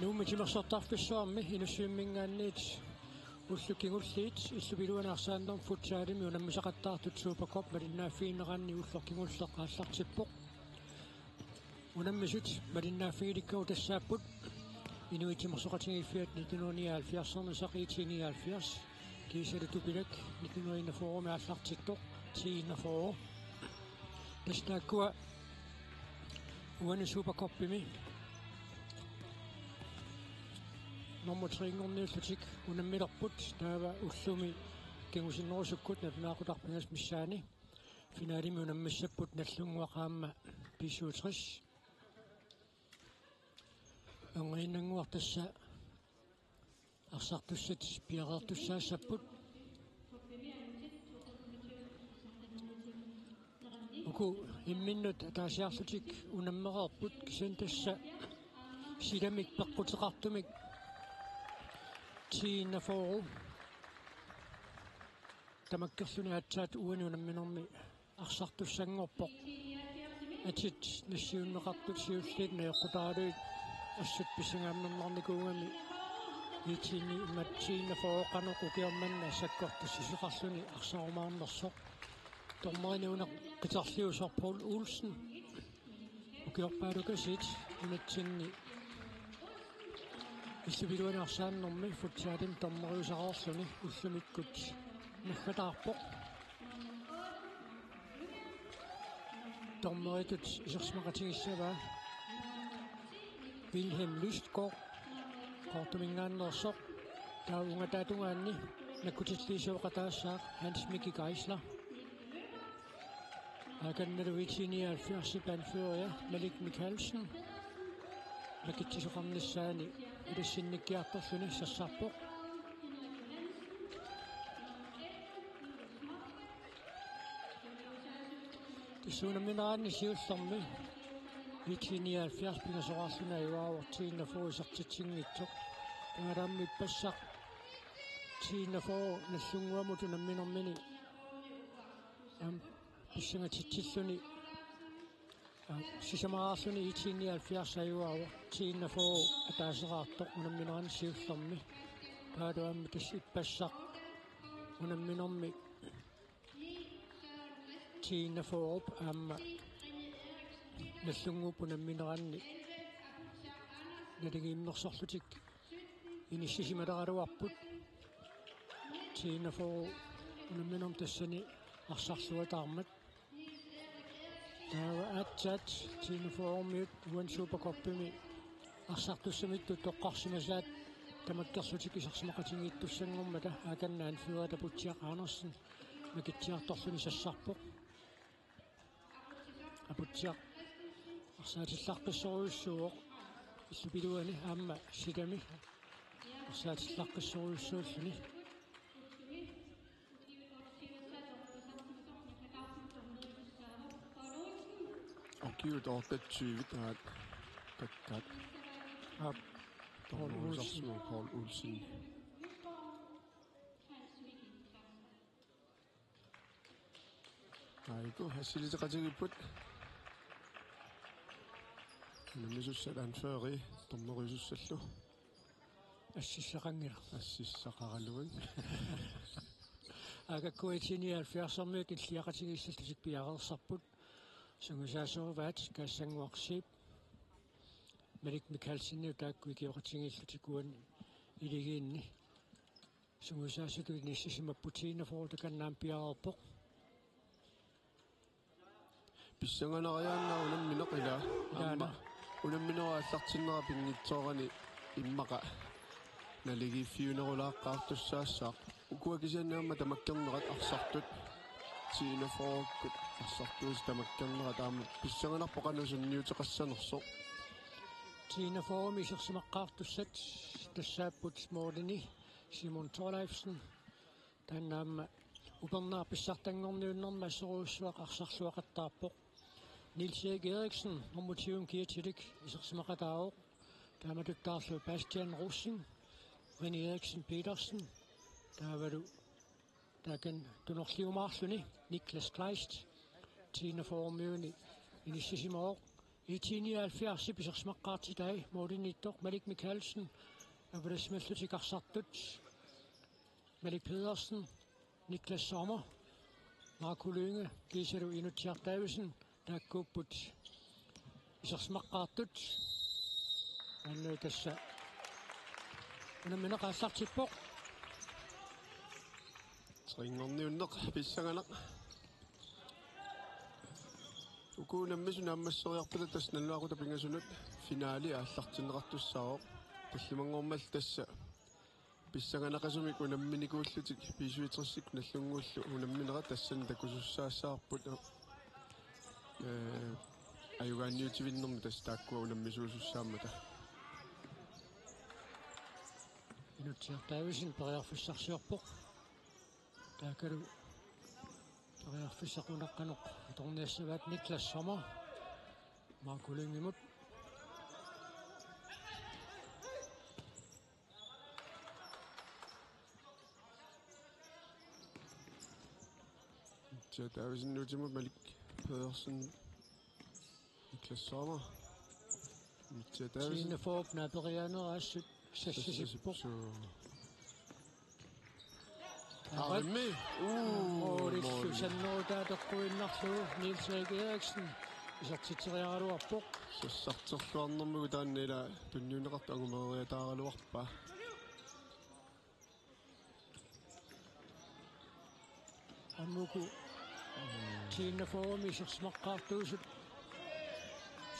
Nu med de sortarfissuarmi inussuimmingaanniit ullukingulliit illupiluanarsaannam futsaalimi unammisaqattaartut Supercup malinnaaffiineranni ullorkingulleqqaallartippoq unammisut malinnaaffiilikkagu tassaaput inuitimersoqatingiffiat 1979 saqiitiniaalfias kiisalutupilak 1941 allartittoq tiinnerforu tastaakua uani Supercuppimi nummer 3 unammilerput taava ullumi kingusinnerusukkut natunaaqutarpingas missaani finaalimi unammissapput nallunguaqaamma P67 angerinanguartassa arsartussat piaqaartussaassaput uku imminnut taasiarlutik unammereerput kisantassa silamik peqqutеqartumik tiinnaforu tamakkerluni atsaat uani unamminermi arsartussangorpoq atit nassiunneqartut siulliit naeqqutaaluit assut pissangaamnernernikungami itini immatsiinnaforu qanequkiormanna sakkortussisuqarluni arsarumaarnersoq tormerini una qiterliusor Paul Olsen ukiorpaalukasit unatsinni illupiluanarsaannermi futsaalim tormeriusaqaarluni ullumikkut naggatаарpoq tormeritut isersmaqatigissavaa Wilhelm Lystgaard kortumingaannersoq taa ungatatungaanni nakkutilliisuoqataassaaq Hans Micky Geisler akannaluitiniaalfiarsipanføria Malik Mikkelsen nakittisoqarnissaani ilassinnikkiartorluni sassarpoq tissuunammineraanni siullermi itiniaalfiars pingasoqarluna iuaavortiinnafuisartitsinngitsoq pangalammi passaq tiinnaforu nallunguamut unamminermini pissangatitsilluni sisamaraarluni itiniaalfiars ajuaavo tiinnaforu ataaseraartoq unammineranni siullermi paaluammi tass ippassaq unamminermi tiinnaforup aamma nallunguup unammineranni naligiimmersorlutik inissisimalaruarput tiinnaforu unamminerm tassani arsarluataarmat taava atsat tiinnaforummiut uan Supercuppimi arsartussamittu toqqarsimasaat tamakkerlutik isersmaqatingiittussangormata akannaan fyuata Putiaq Andersen nakitsiartorluni sassarpoq aputiaq arsaatillaqqissoruussuuq illupiluani aamma silami arsaatillaqqissoruussuulluni Kiutortat 20 graad takkat Paul Olsen Paul Olsen aiku hassiliteqatigiput namissussalaanfeeri tormerisussallu assissaqaraluin akakkuitiniaalfiarsermiut illiaqatigissallutик piaqersarput sungusaasuruvaat kaassanguarsiip Malik Mikkelsen taakku ikiortingillutikuan iligiinni sungusaasutut nissisimaputiinnaforu takannaam piaqerpoq pissanganariaanna unammineqila aamma unammineruallartinnera pinngitsoorani immaqa naligiiffiunerulaaqqaartussaassaaq ukuakisanaamma tamakkernerat arsartut tiinaforukkut arsartuus tamakkernerat aamma pissanganarpoqanusunniuteqassanersoq tiinaforumi isersimaqqaartussat tassaaput moorlini Simon Thorleifsen tannaamma upernaarpissartangorniunnerma asseruussuaq arsarluaqattaarpoq Nils Erik Eriksen normutium kiatilik isersimaqataaruq taamatuttaarlu Bastian Rossing René Eriksen Petersen taavalu taakan tunorliumaarluni Niklas Kleist tiinaforumiuni inissisimooq I 79 pisaqsmaqqaartitai Morten Malik Mikkelsen Avresmellutiqarsartut Malik Pedersen Niklas Sommer Marco Lynge Giseru Inutiartavisen Takkupput Isaqsmaqqaartut annu tassa unamminaqaassartippoq Tringorniunneq pissanganeq Ukuunammisun ammassoriarpula tasnalluaquta pingasunut finaali aallartinneqartussaaroq таллимангормал тасса писсаганақасумик унамминикууллутик писуитерсик наллунгууллу унамминера тассан такусуссаассаарпут аюгаанниутивиннэрми тас тааккуа унаммисуусуссааммата инутсиартаависин периарфуссарсиорпоқ таакалу периарфуссақунаққанеқ торниассаваат Никлас Sommer Marco Lynge Der er sådan noget, som Malik Pedersen, Niklas Sommer. Sine forhåbner Berianer også så. Arme. Det er sådan noget, der går ind og slår Niels Eriksen. Så titterer du op på. Så slår han om udan eller dunjun ret angummer der eller oppa. Amuku. Sine forhåbninger smaqqaartuusut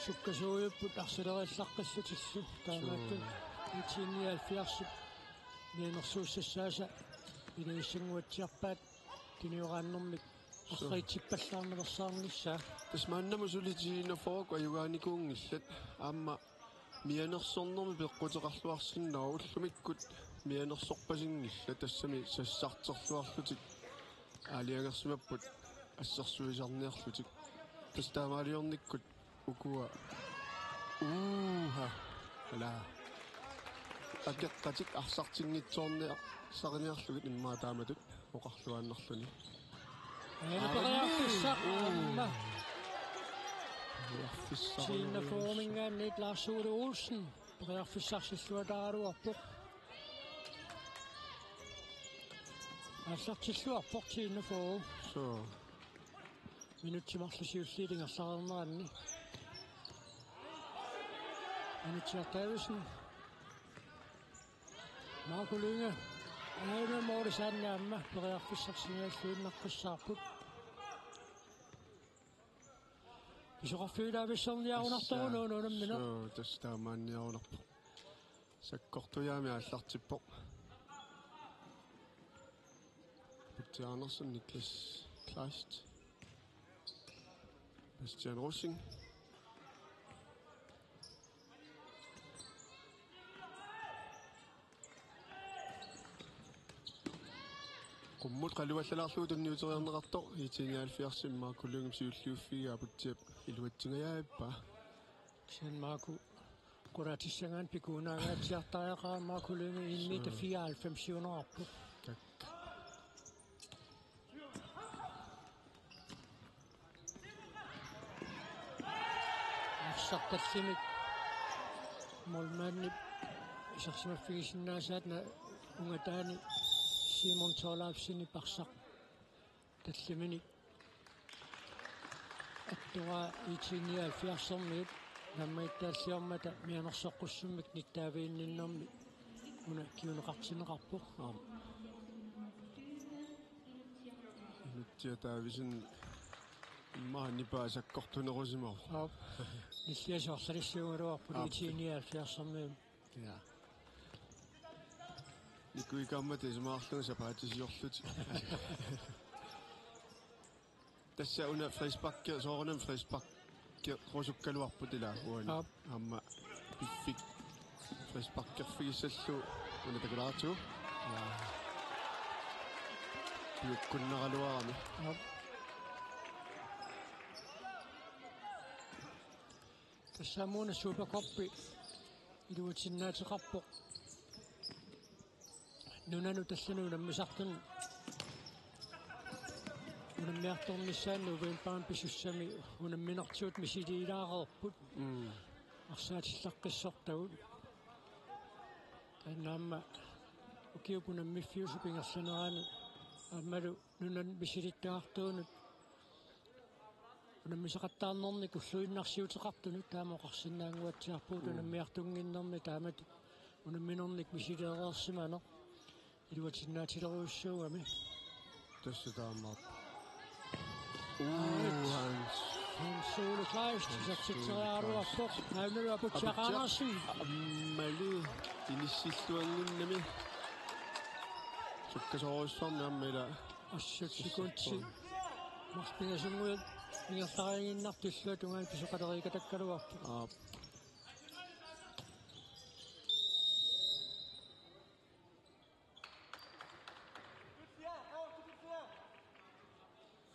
sukkasuujuput arsilerissaqqassutissut taamaatun 79 nianersuussassaasa iluissanguatsiarpaat tiniuraannermik arriitippallaarnelersaarnissaa tasmaannamusulitiina fook ajugaanikuungillat aamma mianersornermi peqqutеқарлуарсиннаа уллумиккут mianersorpasingilla тассами сассартерлуарлутик аалиангерсимаппут ассерсуисарниарлутик тастаамаалиорниккут укуа ала акеққатик арсартингитсоорниа сариниарлугит иммаа тааматут оқарлуааннерлуни периарфиссаққамма Sine forhåbninger Lars Ode Olsen периарфиссарсиллуатааруарпоқ ассартиллуарпоқ Sine forhåb så минутсимарлусиуллиилингерсаарнеранни Inutiartavisen Marco Lynge Ane Mortensanniamma periarfissarsinualluinnaqqussaarput Isoqarfiilaavisserniarunartorunuunammina så tastaamanniarunarpu sakkortujaami aallartippoq Peter Andersen Niklas Kleist Bastian Rossing Qummut qaluallalaarluut unniuteriarneqartoq 79 Marco Lynge siulliuffiga aputiap iluatsingajaappa Sen Marco quratissangaan pikuunaagaatiartariaqaa Marco Lynge 94 tak Sartallimik molmaanni isarsimaffigisinnaassaatna ungataani Simon Torlaafsini parsaq tallimini attuqa 79 nammaitaalliormata mianersoqqussummik nittaaviinninnermi una kiuneqartineqarpoq nuttiataavisin immaanipaa sakkortunerusimor Nilliasoorlalissuungaluarput 79 ja Nikuikammat ismaarlunga sapaatisiorluti Tassa una frisbakke soorunam frisbakke rusukkaluarput ila uani amma piffik frisbakkerfigissallu una takulaartu ja piukkunnaraluarami Tassamuuna superkoppi iluutinnaatiqarpoq nunanu tallanu nammisartun unammiartornissaannu uviilpaan pisussami unamminertuut misiliilaareerput arsaatillaqqissortagut annaamma ukiupunammifiusu pingersaneraani аммалу нунан мисилиттаартуунут унаммисақаттаарнерни куллуиннарсиутеқартунут таамоқарсинаангуатсиарпуут унаммиартунгиннерми таамат унамминерник мисилиереерсимано илуатиннаатилеруйуссуугами тассатаамаа Han solo klejst, så titterer du op på. Nej, nu er på Tjerrandersen. Ammalu, inissittuanginnami. Sukkasoorussornaamila. Assutsikutsi. Marspingasunguut. Ingertariinginnartilluatungaan pisuqaleriikatakkaluarpu.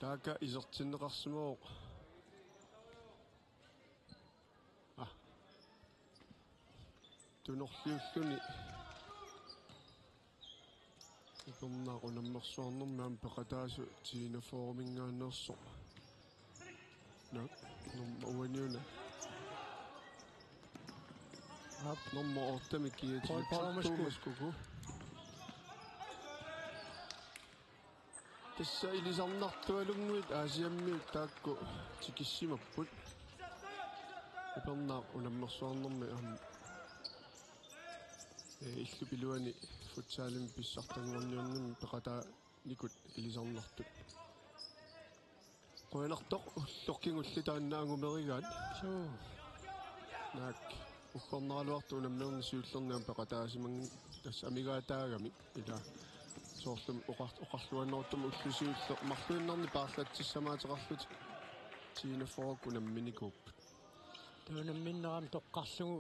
Taaka isertinneqarsimuuq. Tunorliulluni. Ipornaaqunammersuarnermaam peqataasu tiinaforumingaannerso. Uaniuna. Nommo ortamikiatimattuumaskuku. Tassa ilisarnartualunguit aasiammiut taakku tikissimapput. Ipornaaqunammersuarnermi illupiluani futsaalin pissartanngorniornimi peqataa nikut ilisarnartut. Qoinartoq ullorkingulli taannaangumerigaat. Naak ukkorneraluartu unammerni siullerniam peqataasimangi tass amigaataagami ila soorlum oqarluanneruttum ullusiullo marluinnerni paarlatsissamaatеқарлут tiinaforuk unamminikuup. Tuunamminneram toqqarlugu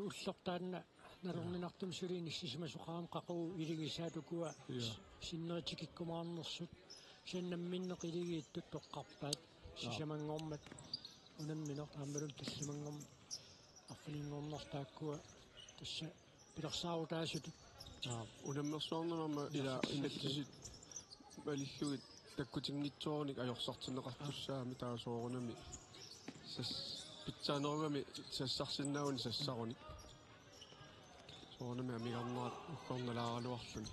ullortaanna налернинартум сулиин иссисимасоқарам қақуу илигисаатукуа синнеритикиккумаарнерсут сианнамминнеқ илигииттут тоққарпаат сисамангормат унамминеқ ааммалун таллимангорм арфинингорнертааккуа тасса пилерсаару таасутут унаммерсуарнерма ила иналлисит малиллугит таккутингитсуорник ajorсартинеқартуссаами таасоорунами сас питсаанергами сассарсиннауни сассаруник соорнами амигарнерат уккорналааралуарлуни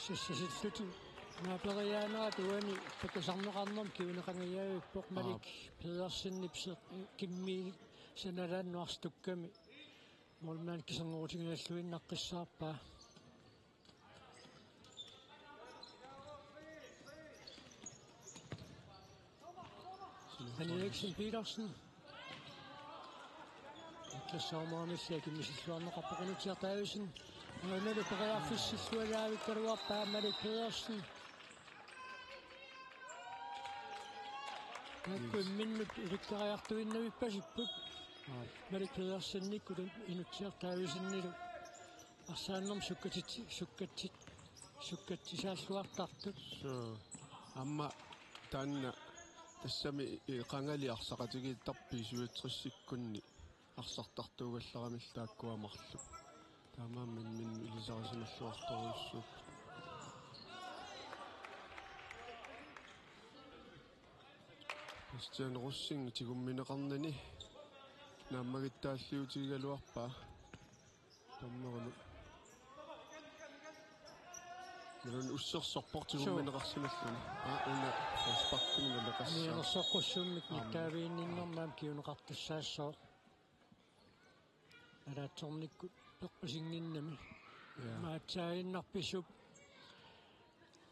сиссисиллуту наапериаанера туани такасарнеқарнерм киунеқангаяавиппоқ малик педерсиннипсеқ кимми саналааннуарстукками молмаан кисангуутингиаллуиннаққиссаарпаа Eriksen Petersen. Klassaamoamissa kimmissilluarneqarpoqunutiartaavisen. Nalu perearfissillualaavikkaluarpaa Malik Pedersen. Nakkuimminnut ilikkariartuinnavippassipput. Malik Pedersennikkut inutsiartaavisinnilu. Arsaannerm sukkatsisaalluartartut. Amma taanna тассами qangali arsaqatigiittarpi suutrissikkunni arsartartuugalleramilltaakkuamарлу таамааммин мин илисарисималлуарторуйуссууп стен руссин тигумминеқарнани нааммагиттааллиутигалуарпаа томмерну Нэрэн уссерсорпортигумминеқарсималлуни уна спарккуминеқассаа нерсоққуссууммик никкаавиинниннэрмаам киунеқартуссаассоо алаатсорникку пеққусингиннами маатсаагиннарписсуп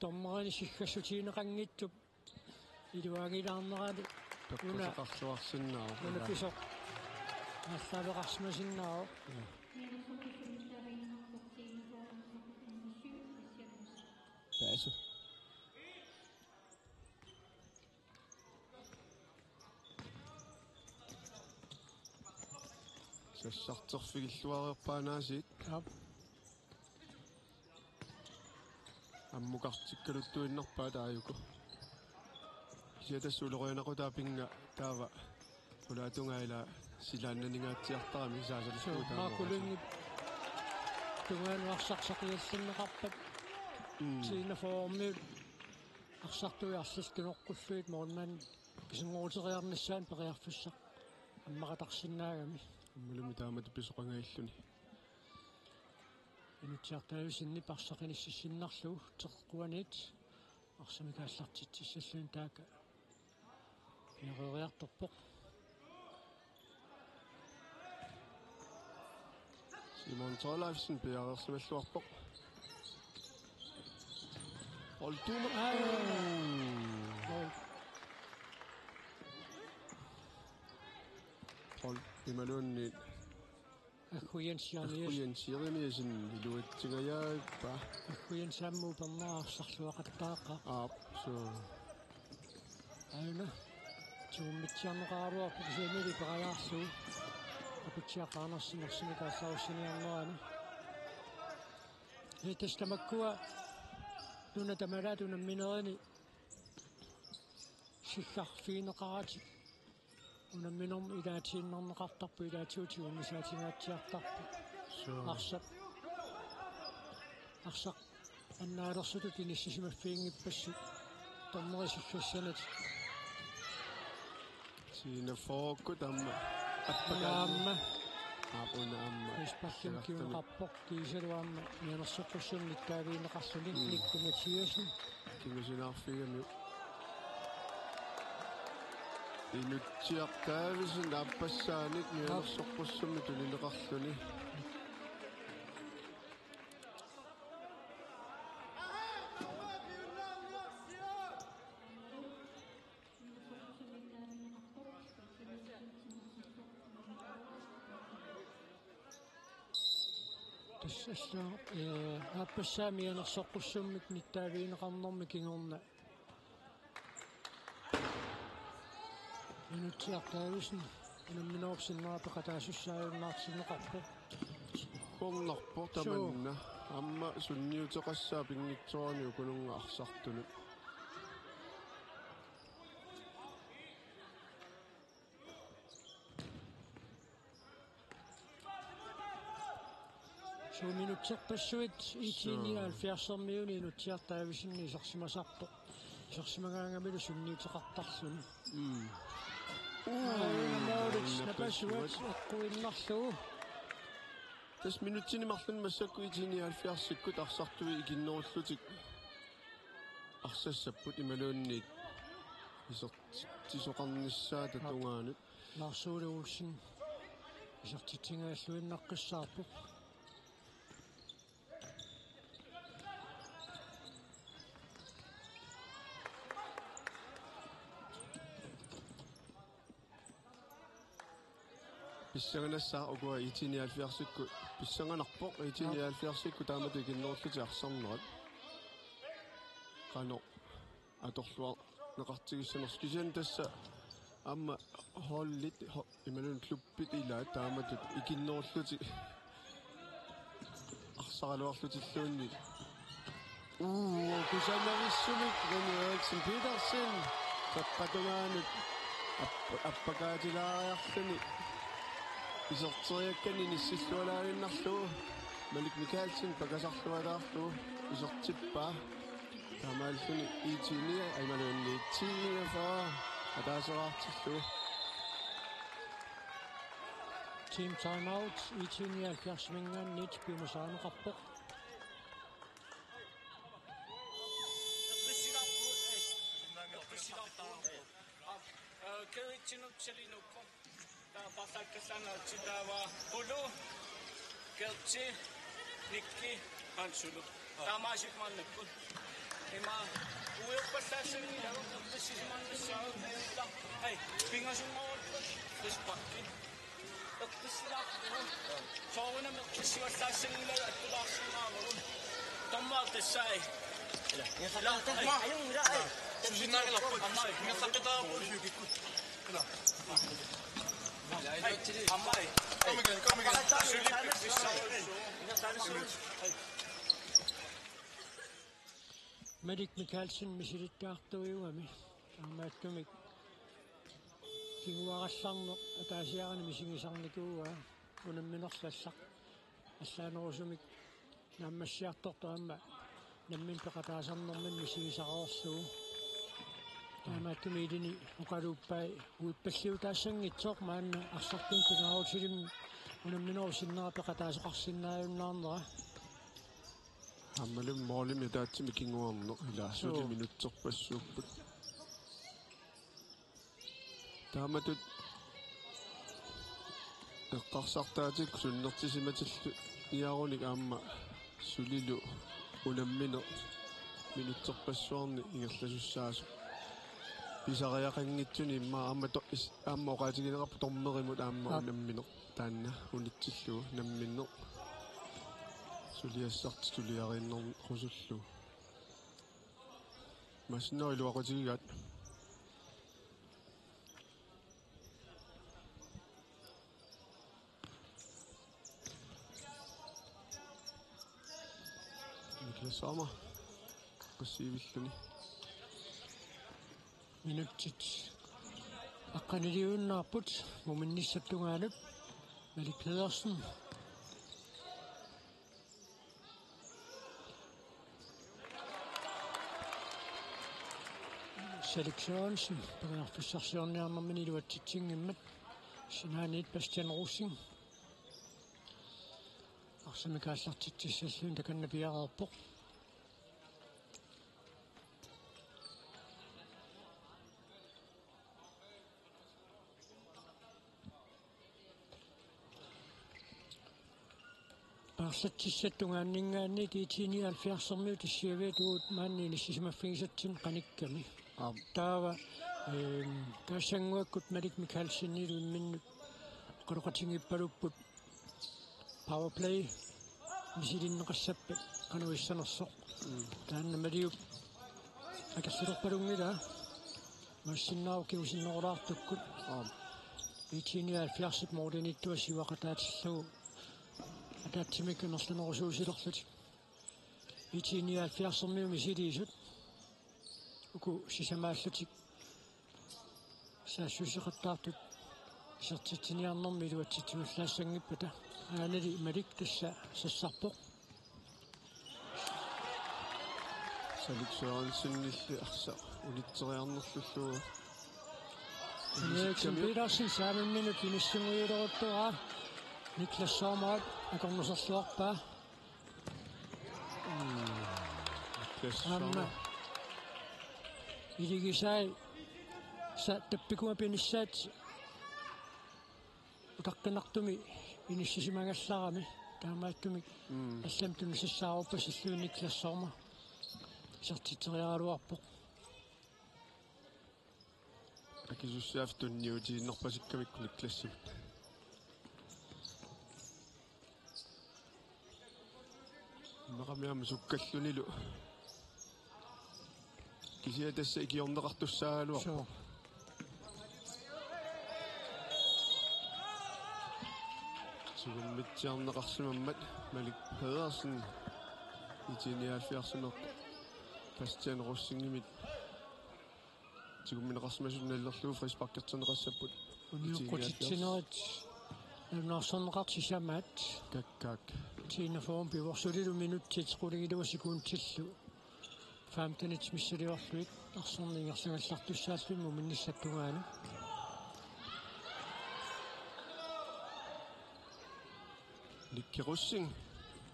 томмерани сиггассутиинеқангитсуп илуагилаарнерали пеққусеқарсуарсиннаа уна писоқ ассаалеқарсимасиннаа Base. Sassarterfigilluareerpaanaasiit. Ammuqartikkaluttuinnerpaa taayuku. Siatassuuleruyanaqutaapinga taava ulaatungaila silaannaningaatsiartarami saasalluutaa. Maakulungi tunganuarsaqsaqiallinneqarpat. Siinä formil арсартуи арллтунеққуллуит моорнан кисунгуутериарниссаан периарфуссақ аммақатарсинаагами Малуми таамат писоқангаиллуни. инутсиартаависинни парсақиниссиссиннарлугу теққуанит арсамикааллартитсиссаллуун таака пиарериарторпоқ Simon Torleifsen пиареерсималлуарпоқ. Олтума Пол ималуунни ахуянсиарниас илуатсигаяаппа ахуянсаамму пернаарсарлуақаттаақа so аина чуммитсиарнеқаруа писэмили параяарлу апутсиақарнерсинерсимикаалларуссиниарнерани хитестамаккуа нуна тамалаату намминерини сиххарфиинеқарати унамминерм илаатииннернеқартарпу илаатиутигумисаатингаатсиартарпу арсақ аннаалерсуту тиниссисимаффиингиппассу томмерисиффассанат сина фоокку тамма аппагаамма апунаамма испаллум киунеқарпоқ кисалуаамма мианерсоққуссунни таавиинеқарлуни никкунатиасни кингусинаарфигами инутсиартаависин аппассааник мианерсоққуссумми тулинеқарлуни тассалла аппассаами анерсоққуссуммик ниттаавиинеқарнэрми кингорна инутсиартаависин унамминерпсиннерапеқатаассааюннаартинеқарпо хорнарпо таманна амма сунниутеқассаа пингитсоорни укунунга арсартуну минутсерпассуит итиниал фиарсермиуни инутсиартаависинни исерсимасарпо исерсимагаангамилу сунниутеқартарлуни моорикс напассуат аққуиннарлугу тас минутсини марлун массакку итиниал фиарсиккут арсартуи игиннеруллутик арсассаппут ималуунниит исертисоқарниссаа татунгаанут нарсуулугулсин исертитсингааллуиннаққиссаарпу писсаганассаа окуа итиниалфиарсикку писсаганарпоқ итиниалфиарсикку таамату игиннеруллути арсарнерат qano аторлуа неқартигиссанерс кисиан тасса амма холлит ималун клубпит илаа тааматут игиннеруллути арсаралуарлутиллуунни кусаннависсумик Eriksen Petersen таппатунгаанут аппакаатилаариарлуни исертериаккани ниссиллуалаалиннарлугу Malik Mikkelsen пакасарлуалаарлугу исертиппаа тамааллуни итиния аймалуунни тиинефаа атаасераартиллугу team timeout итиния фиарсмингааннит пимасаанеқарпоқ Kerichinuchelinopo, Pasakasana Chidawa, Pulu, Kelchi, Nikki, Hansulu, Tamashik Manaput, Ima, will possession, this is Manasal, hey, fingers and more, this bucket. This is not so when I'm kissing a session at the last hour. Don't want to say. Malik Mikkelsen мисилиттаартуиуами аамааттумик кигуаралларнеқ атаасиарани мисигисарникууа унамминерлаллақ аллаанерусумик нааммассиарторто аама наммин пеқатаасарнэрмин мисигисараорлугу Taamaattumiilini uqaluuppai uippassiutaassangitsoq maanna arsartun tingaarutilim unamminorsinnerappeqataasoqarsinnaajunnaarnera аммалум моолими таатсими кингуарнеқ илаассули минутсерпассууппут тааматут эққарсартаатик суннертисиматиллу иаруник аама сулилу унаммине минутсерпассуарни ингерласуссаасу писариақангитсуни имма аама оқаатигинеқарпу тормеримут аама унаммине таанна унитсиллугу намминне сулиассарт сулиариннер қусуллу маснерилуақутигигат Никласама пассивиллуни минутсит аққанилиууннаарпут муминниссаттунгаанут Malik Pedersen Salik Sørensen Pedersen iluatsitsinngimmat Sinaanit Bastian Rosing Arsamikaallartitsissalluun takannapiaqarpoq Parsatissattungaanningaanni tiitinialfiarsermiu tissiaviatuut maanni nissisimaffigissatsin qanikkami taava taassanguakkut Malik Mikhalsinniluun minnut qaluqatingippalupпут powerplay misilinneqassappat qanuissanersoq taanna maliup akassilorpalungila massinnaau kiusinnerulaartukkut tiitinialfiarsip moorlinittuassiwaqataatillagu атаатсимиккунерлунерусуусилерлут итиниалфиарсермиуми силиисут уку сисамааллутик саассусеқаттаартут сертитсиниарнэрми илуатситсимуллаассангиппата аанали Малик тасса сассарпоқ Salik Sørensen арса улитсериарнерлуллуга Eriksen Petersen 7 minut finissinguileruttera Niklas Sommer akornerserluarpaa Amma iligisai sa tappikuma pinissaat utaqqinartumi inissisimangallарами таамааттумик алламтун сиссааруппасиллуун Niklas Sommer сертитериаралуарпоқ акисуссаафтунниутииннерпасиккамикку Niklassik Мақамиама суккаллунилу кисиа тасса икиорнеқартуссаагалуарпо сигуммитсиарнеқарсимаммат Malik Pedersen итиниалфиарсимеқ Bastian Rosingimit сигумминеқарсимасунналлерлуу фриспаркертунеқассаппут униуқутитсинерит нерсонеқартисамаат каккак тинаформ пиворсулилу минуттит қулигилуа секундтиллу 15 миссалиорлуит арсернингерсагаллартуссааллумму минниссаттугаана Никкеруссин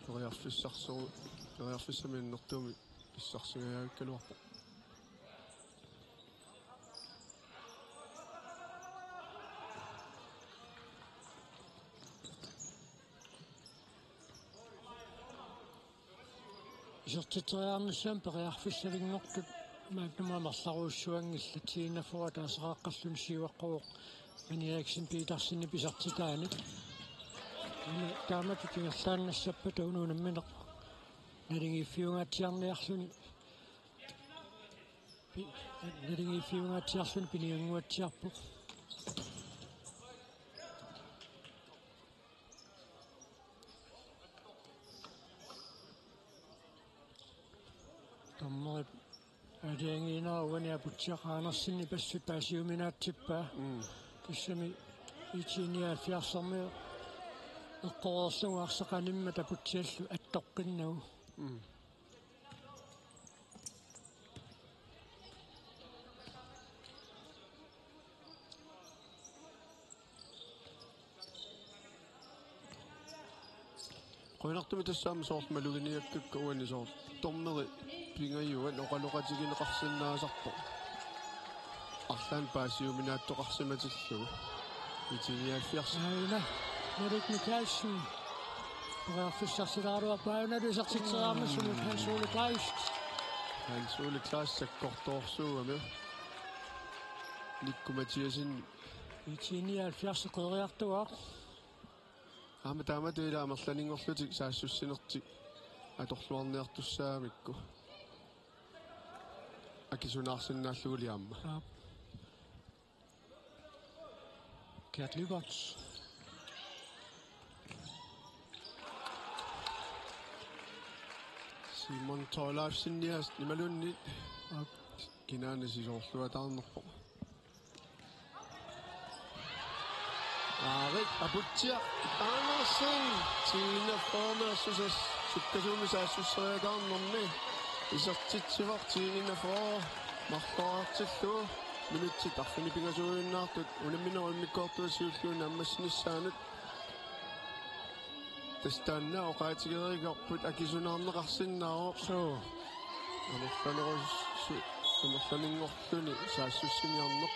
периарфиссаминнэртуми иссарсигаягаккалуарпо исертитериарнассаам периарфиссавингортут маакнумаамерларуussуангилла тиинафора таасерааққарлун сиуаққуоқ Eriksen Petersen писартитаани таамату кингерлааннассаппа таунуунамминеқ налингиффиунгаатсиарниарлуни пиниангуатсиарпоқ таммерит адиангинаарувани апутсиақаанерсинни пассут паасиуминаатсиппаа тассами итиниалфиарсермиу эққорерлугу арсеқанимма тапутсиаллу аттоққиннагу qoinartumi tassaama soort maluginiakkakka uani soort tormeri pingayuan oqaloqatigineqarsinnaasarpo арлаан паасиуминааттоқарсиматиллугу итиниалфиарси Aina, Erik Mikkelsen. Фиссарсилааруа паунали сартитсераамассумут Hans-Ole Kleist. Hans-Ole Kleist саккорторсуугами Никку Матиасин итиниалфиарси қериартуаа. аама тааматуилаамерланингорлутик саассуссинертик аторлуарниартуссаамикку акисунаарсиннааллугулиаама Gert Lyberts. Simon Torleifsinnias nimalunni kinaanasisoorluatаарnerpo Arik Abuttia Andersen Tina Formersusas sukkasuumisaassuriataarnerni isartitsivar Tina For martoartillu minutsit arfini pingasuuinnaartut unamminerummikkoortuasiulluuna ammasnissaanut тастанна оqaatigeerigarput акисунаарнеқарсиннаароо So, амерланерусsu саассуссиниарнеқ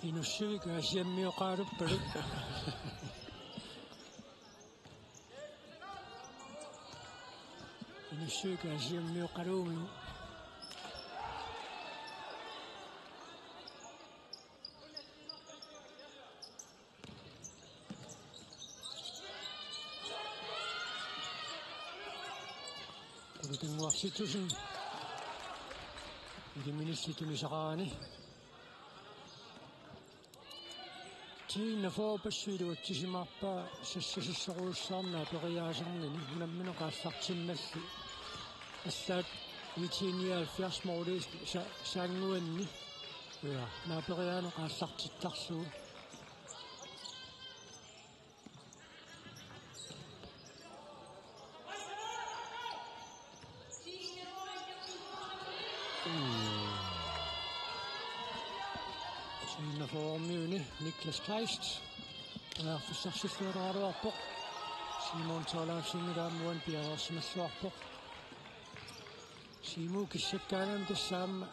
Inussivik asiammiоqaaluppaluk. Inussivik asiammiоqaluumi. Kuitenkin ilministitulisaqaani tiina foopassuiluattisimarpaa sassasissoruussaarnaa periaasernini unamminoqaassartimmalli ассаат итиниалфиарсмоолис саангуанни я наапериаано qaassartittarsugu Formiuni Niklas Kleist фиссарсиллуарааруарпоқ Simon Torleifsinnidaammuan pianersimassuarpoq Simu kissakkaanam tassaamma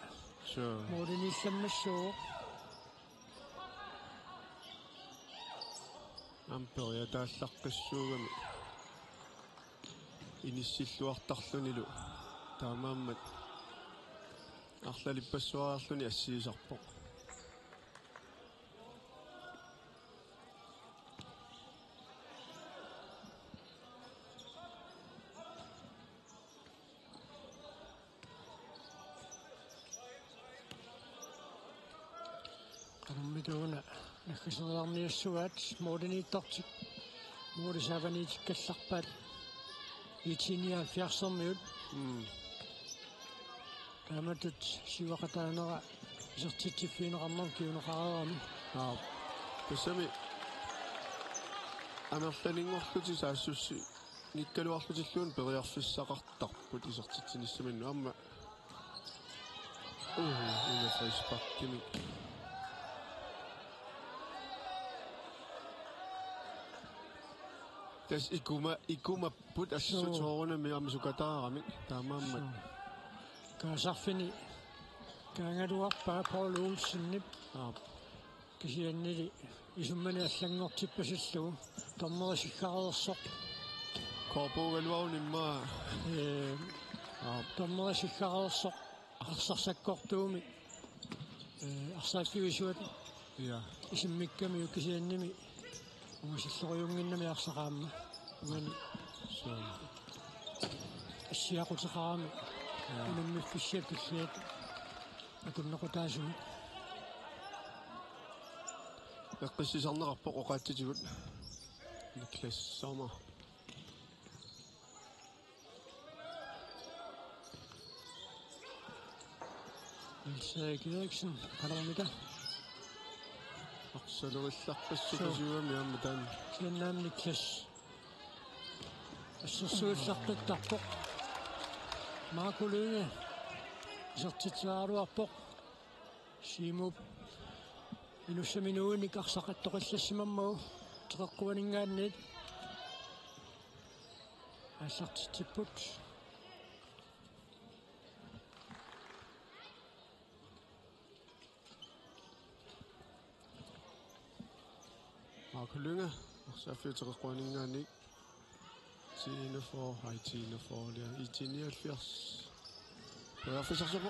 moodiniillammassuu ампериа тааллаққиссуугами иниссиллуартарлунилу таамааммат арлалиппассуаарлуни ассиисарпоқ qarummituguna nakkiserarniassugaat moodiniittortik moodisavaniitikkallarpaat итиниалфиарсэрмиут каматут сивақатаанера исертитсиффиинеқарнам киунеқарерами пассами амерланингорлути саассусси никкалуарлутиллуун периарфиссақартарпут исертитсиниссаминну амма инасайспаккими тас икумаппут ассутоорунами амсукатаарами таамааммат kaasarfini kaangaluarpaa Paul Olsenip kisiannili isummani аллангортиппасиллугу торнерисиккареерсоқ корпогалуарнимаа торнерисиккареерсоқ арсарсаккортууми арсааффигисуат я исиммикками уккисианними угисиллориунгиннами арсақаама угани ассиақутеқарами унаммиффиссиаккиллиат акуннеқутаасуми эққиссисарнеқарпоқ оқаатситигут Niklas Sommer Erik Eriksen qalermita арсалерилларпассукасуами амматаан кианнаам Niklas ассерсуиллартаттарпоқ Marco Lønge сертитсааруарпоқ Simu инуссаминууник арсақаттоқиллассимаммагу трэккуанингааннит ассартитиппут Markulynge, så flytter rønningen ikke. Tine for, hej Tine for, der i 79. Det er faktisk så på.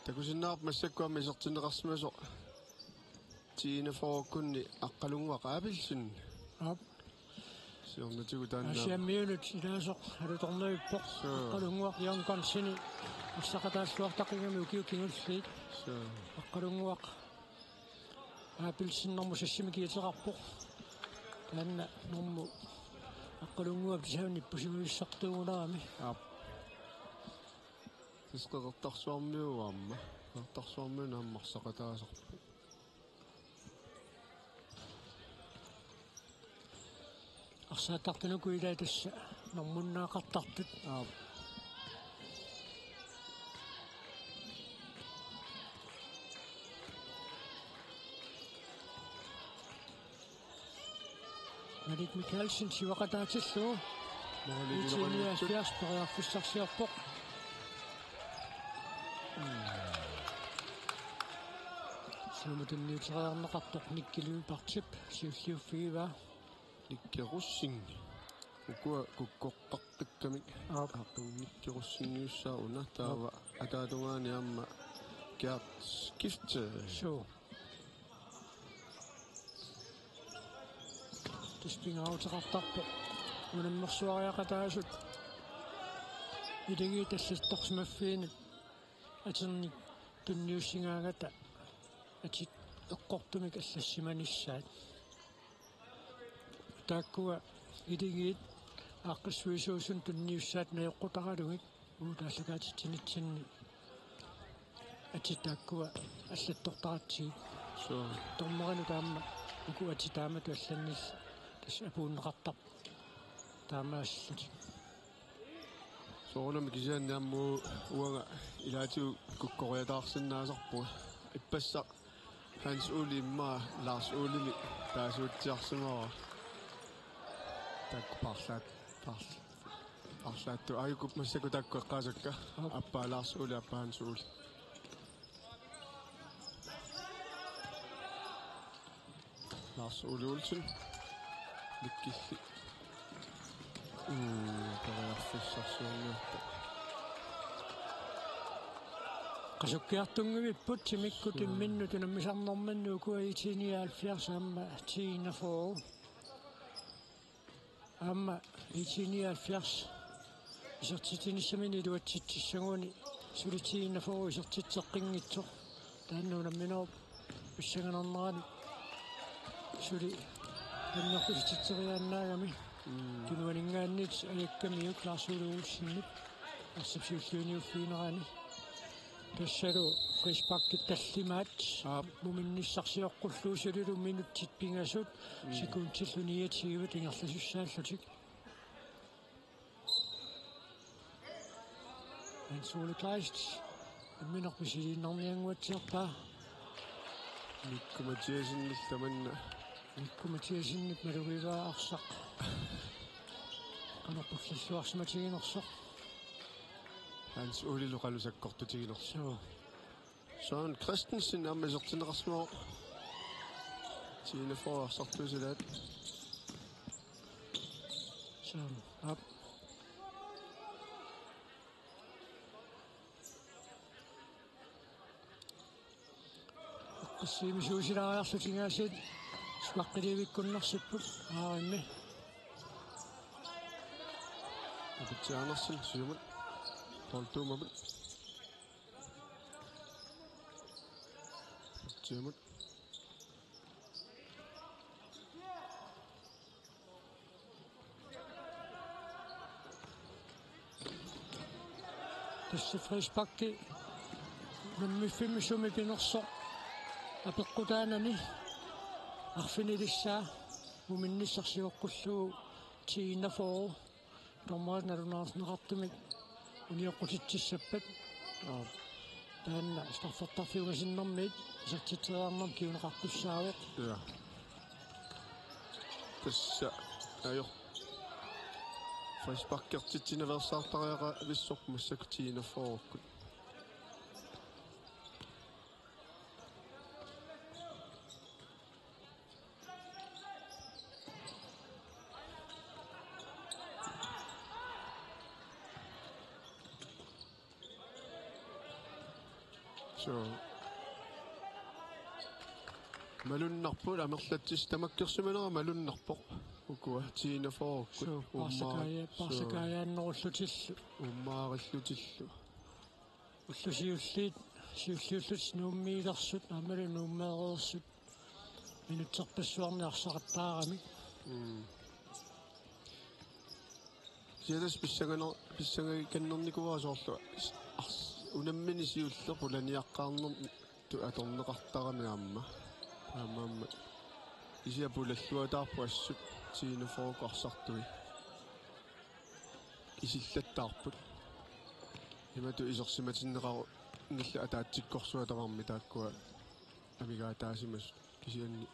Det kunne sige, at man skal gå med sig til en restmøsser. Tine for kun akkalunga qabelsin. Ja. Asiammiunut ilaasoq alutornerippoq aqqalunguaq yaanqansini assaqataassuartaqingami ukiukingulliit aqqalunguaq aapilsinnermu sassimikiiterarpoq taanna normu aqqalunguap tisaunippusimuissartuugunerami tisqeqertarsuarmiuaamma qertarsuarmiunaammarsaqataasarpu арсаатартунуку илаа тасса нормуннаақартартут Marit Mikkelsen сивақатаатиллуу итиниафиарспериарфуссарсиарпоқ сумутунниутериарнеқартоқ никкилуи партип сиуллиуффигива Nikkerussing. Kukkoqqaqtikkamik. Nikkerussingniussаа una taava ataatungaani amma kiat skifte. So. Tuspingauteqartarpo unammersuariaqataasut idagi tassattoqsimaffiinut aterni tunniussingaagata atit eqqortumik аллассиманissaat тааккуа идигиит ааққиссуисуусун тунниуссаат наёққутаралугик уутааллагаатитсинитсинни атитааккуа аллаттортаратсигит so тормерину таама уку атитаамату алланнис тас апууннеқартар таамаассути соолам кисианнаамму уага илаатиу куккориатаарсиннаасарпу иппасса Hans Uli имма Lars Uli таасуутсиарсимаа так парсаатту айгуп массаку такку эққаасакка аппа Lars Uli аппа Hans Uli Lars Uli Olsen ликкилли париарфиссарсуунниарта qasukkiartunngivipпут simikkutimminnu tunammisarnermannu kuaitiniaalfiarsaamma tiinafoo amma itiniaalfiars isertitinnissamini luatsitsissaguuni sulitiinafoo isertitseqqinngitsoq taannuunamminoo pissanganernerani suli annerpusititseriaannaagami tunuaningaannit ayakkamiuk laarsuuluulsinnit arsapsiulluuniuffiinerani тассалу фришпакки таллимаат муминниссарсиоққуллуусулулу минуттит пингасут секундтиллуниатигивут ингерласуссааллутик ансуулеклайст минерписилиннарниангуатсиарпаа никкуматиасиннит малугиваа арсақ канарпуллаллуарсиматигинерсоқ Hans Uli luqalusakkortutigilersu Søren Christensen ammasertineqarsmoo tiinefoarsartusilaat Søren op qassiimisuusilariarsutingaassit suaqqilivikkunnersipput aarinni apitiaanersin siumat Poltuumabut. Siumut. Tässä frispakki nummiffimisumi pinerso apeqqutaanani arfinilissa muminnissarsiuqqullu tiinafoo Tommoisen narunaarsneqartumik unioqutitsissappat taanna starfertarfiugasinnermiit isartiteriarnam kiuneqartussaavaq ja tassa ajor frisparkertitinaversaartariaqa vissormussakutiinerforukkut so malunnerpul amerlatsis tamakkersumanera malunnerpoq ukua tiinerforukkut parsakaayaannerullutillu ummaarillutillu уллусиуллиит сиуллиуллут нууммиилерсут амали нууммеереерсут минутсерпассуарниарсақаттаарами сиалас писсангаиканнерникуаасоорлу унаммини сиуллерпу ланиаққарнер ту аторнеқартарами аамма исиапулаллуатаарпу ассут тиинефоокуарсартуи исиллаттаарпут имату исерсиматиннеқару нилла атаатсиккорсуатаварми тааккуа амигаатаасимас кисианни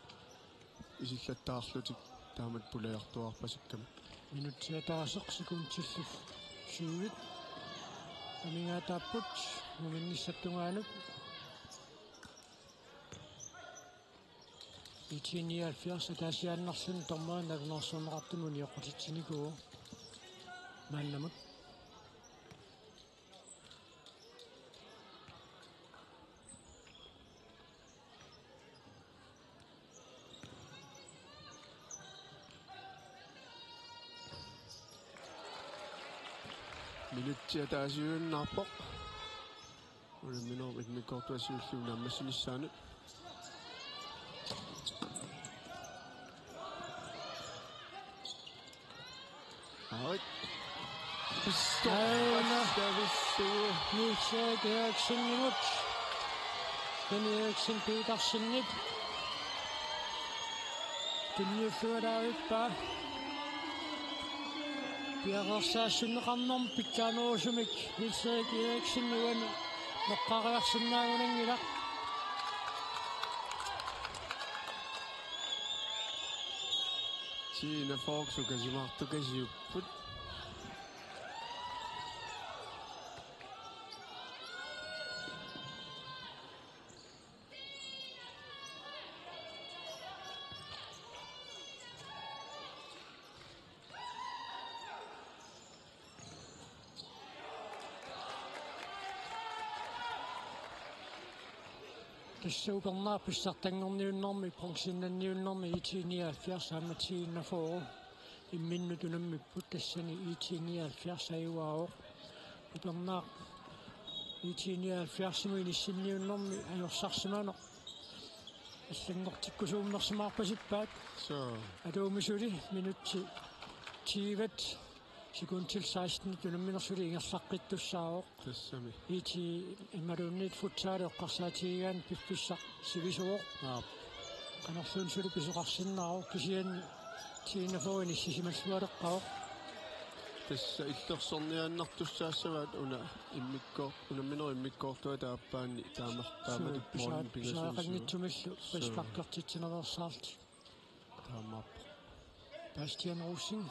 исиллаттаарлутик таамат пулаяртуарпасиккама минутсиатаасеқ секундтиллу сиуит амигаатааппут муминниссаттунгаанут итиниалфиарса таасиааннарлун тормаа нагнерсуунеқартумун иоқутитсиникуу маалламут минутсиатаасиууннаарпоқ улминоо икмиккортуасиуллуна аммассинissaanут Ait. Nielsen Eriksen minut. Den Eriksen Petersen. Den nye fører der ud bare. Bjerger sig sådan rammer Pitano som ikke. Nielsen Eriksen nu en. Når parer sådan en i dag. Siinä Foxukasi mahtukasi upput. Tässä ukannaapissa tengorniunnermi pronsinanniunnermi itiinialfiars aamatiinnaforu imminnutunammipput tassani itiinialfiars ajuaoq upernaaq itiinialfiarsimu inissinniunnermi ajorsaarsimanoq аллангортиккусууммерсимаарпасиппаат атуумисули минутти тиват секундтил 16 тунамминерсули ингерлаққиттуссаавоқ тассами ити имаруннит футсаалеоққарсаатигаан пиффиссақ сивисуоқ канерлуунсули писоқарсиннаару кисиан тиинафоини сисималлуалеққаоқ тасса иллерсорниааннартуссаассаваат уна иммиккоо унамминер иммиккоортуа тааппаанни таамартааматик моон писаақангитсумиллу паспаққертитсинерерсаарт таамааппо Bastian Rosing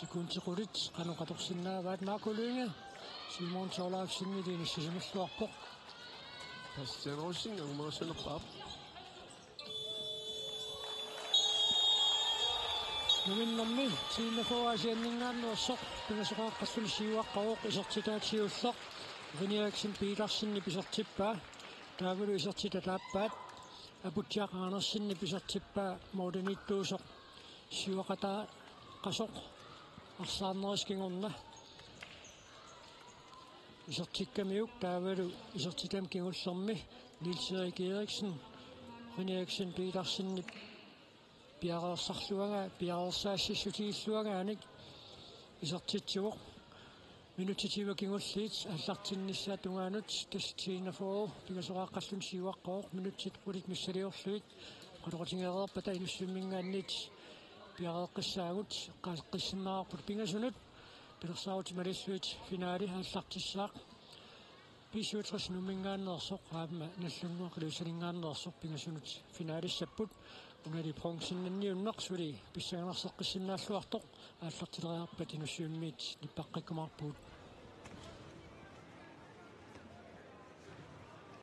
секундтиқулит каноқаторсиннааваат наакулуинга Simon Solafsinnidiini сисималлуарпоқ Bastian Rosing ангмарсунерпаап нуминнэрми тииннафуаасианнингааннуарсоқ пинасоқааққассули сиуаққавоқ исертитаатсиуллоқ Eriksen Petersen писертиппаа таавалу исертитатааппаат апутсиақаанерсинни писертиппаа моденитtuusoq сиуақатаа qasоq арсаарнерискингорна исертиккамиук таавалу исертитам кигуллерми Niels-Erik Eriksen Eriksen Petersen пиареерсарлуага пиареерсаассиссутигиллуагааник исертитсуоқ Minutitiva kingullit аллартиннissaa tungaanut tastiinafoo pigasoqaqqallun siuaqqooq minutit qulit missaliorluit qaloqatingeererpata ilussumingaannit piaqeqqissaagut qaaqqissimaarput pingasunut pilersaarut malissuit finaali аллартиссаақ писуутрэс нумингааннерсоқ аама наллунгуақ луусалингааннерсоқ pingasunut finaalissapпут унали бронзиннанниуннеқсули писсаганерсеққиссиннааллуартоқ ааллартилериарпат инуссуиммиит ниппаққиккумарпут